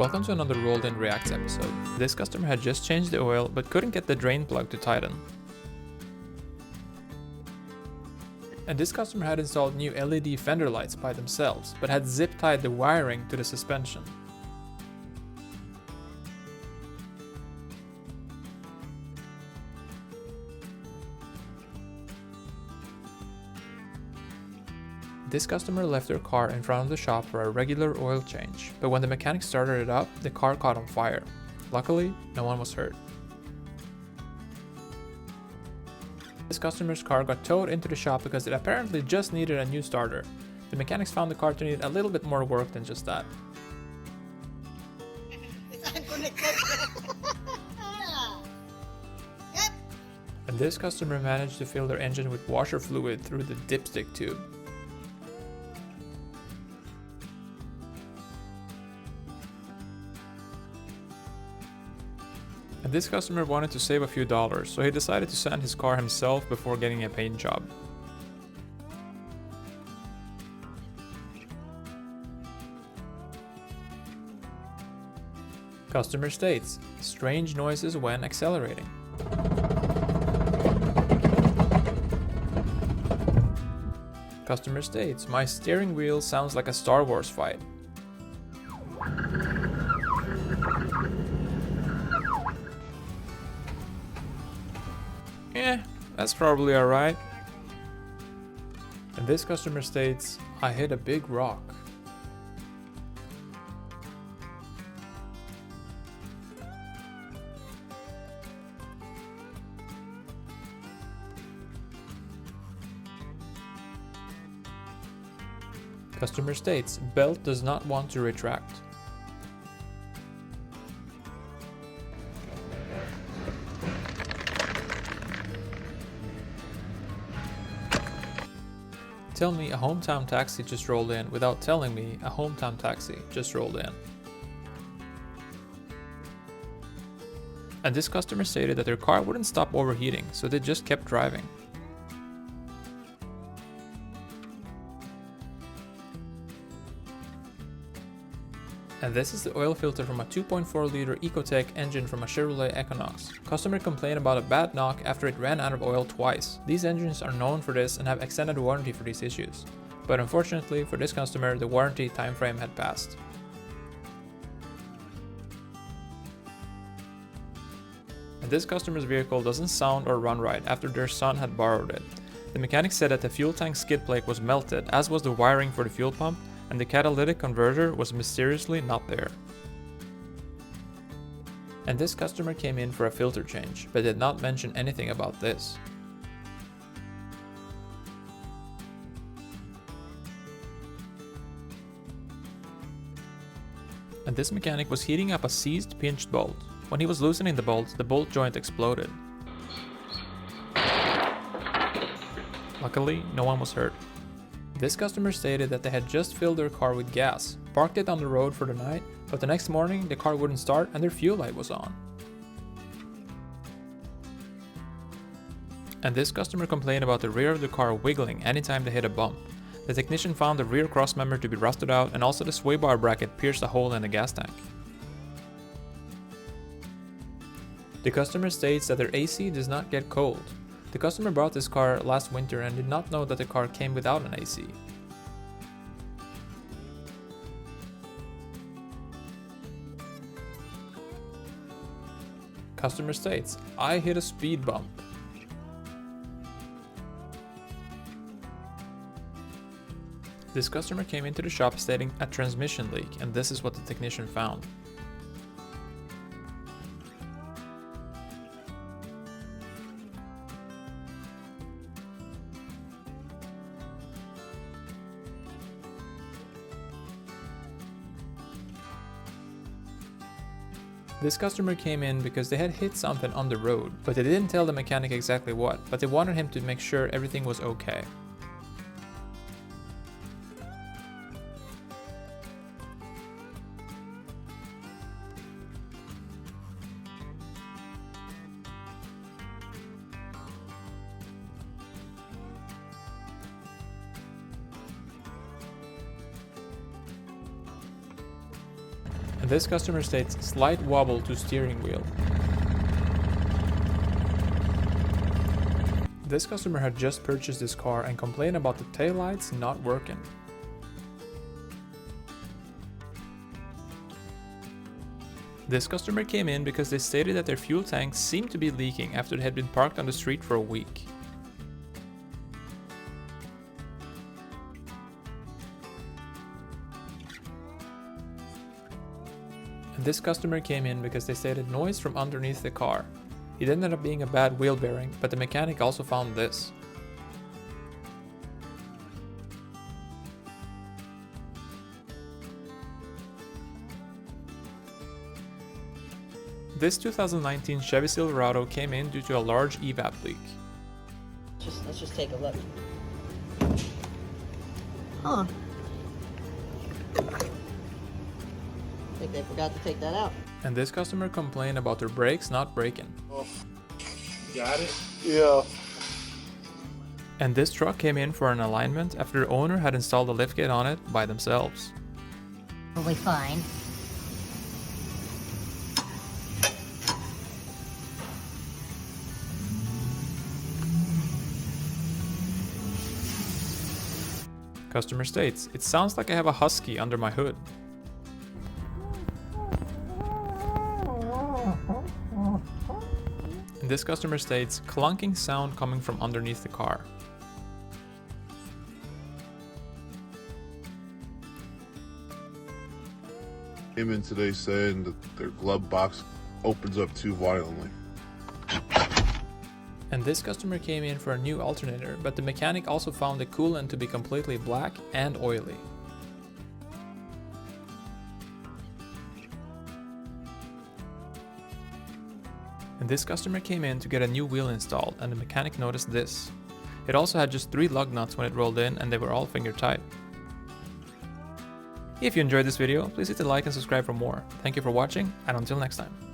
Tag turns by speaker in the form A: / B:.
A: Welcome to another Rolled in Reacts episode. This customer had just changed the oil but couldn't get the drain plug to tighten. And this customer had installed new LED fender lights by themselves, but had zip tied the wiring to the suspension. This customer left their car in front of the shop for a regular oil change, but when the mechanic started it up, the car caught on fire. Luckily, no one was hurt. This customer's car got towed into the shop because it apparently just needed a new starter. The mechanics found the car to need a little bit more work than just that. And this customer managed to fill their engine with washer fluid through the dipstick tube. And this customer wanted to save a few dollars, so he decided to sand his car himself before getting a paint job. Customer states, strange noises when accelerating. Customer states, my steering wheel sounds like a Star Wars fight. That's probably alright. And this customer states, I hit a big rock. Customer states, belt does not want to retract. Tell me a hometown taxi just rolled in without telling me a hometown taxi just rolled in. And this customer stated that their car wouldn't stop overheating, so they just kept driving. And this is the oil filter from a 2.4 liter Ecotec engine from a Chevrolet Equinox. Customer complained about a bad knock after it ran out of oil twice. These engines are known for this and have extended warranty for these issues. But unfortunately for this customer, the warranty timeframe had passed. And this customer's vehicle doesn't sound or run right after their son had borrowed it. The mechanic said that the fuel tank skid plate was melted, as was the wiring for the fuel pump, and the catalytic converter was mysteriously not there. And this customer came in for a filter change, but did not mention anything about this. And this mechanic was heating up a seized pinched bolt. When he was loosening the bolt joint exploded. Luckily, no one was hurt. This customer stated that they had just filled their car with gas, parked it on the road for the night, but the next morning the car wouldn't start and their fuel light was on. And this customer complained about the rear of the car wiggling anytime they hit a bump. The technician found the rear crossmember to be rusted out and also the sway bar bracket pierced a hole in the gas tank. The customer states that their AC does not get cold. The customer bought this car last winter and did not know that the car came without an AC. Customer states, I hit a speed bump. This customer came into the shop stating a transmission leak, and this is what the technician found. This customer came in because they had hit something on the road, but they didn't tell the mechanic exactly what, but they wanted him to make sure everything was okay. And this customer states slight wobble to steering wheel. This customer had just purchased this car and complained about the taillights not working. This customer came in because they stated that their fuel tank seemed to be leaking after they had been parked on the street for a week. And this customer came in because they stated noise from underneath the car. It ended up being a bad wheel bearing, but the mechanic also found this. This 2019 Chevy Silverado came in due to a large evap leak.
B: Let's just take a look. Huh. I think they forgot to take that out.
A: And this customer complained about their brakes not braking.
C: Oh, got it? Yeah.
A: And this truck came in for an alignment after the owner had installed a liftgate on it by themselves.
B: Probably fine.
A: Customer states, it sounds like I have a husky under my hood. And this customer states, clunking sound coming from underneath the car.
C: Came in today saying that their glove box opens up too violently.
A: And this customer came in for a new alternator, but the mechanic also found the coolant to be completely black and oily. And this customer came in to get a new wheel installed, and the mechanic noticed this. It also had just 3 lug nuts when it rolled in, and they were all finger tight. If you enjoyed this video, please hit the like and subscribe for more. Thank you for watching, and until next time.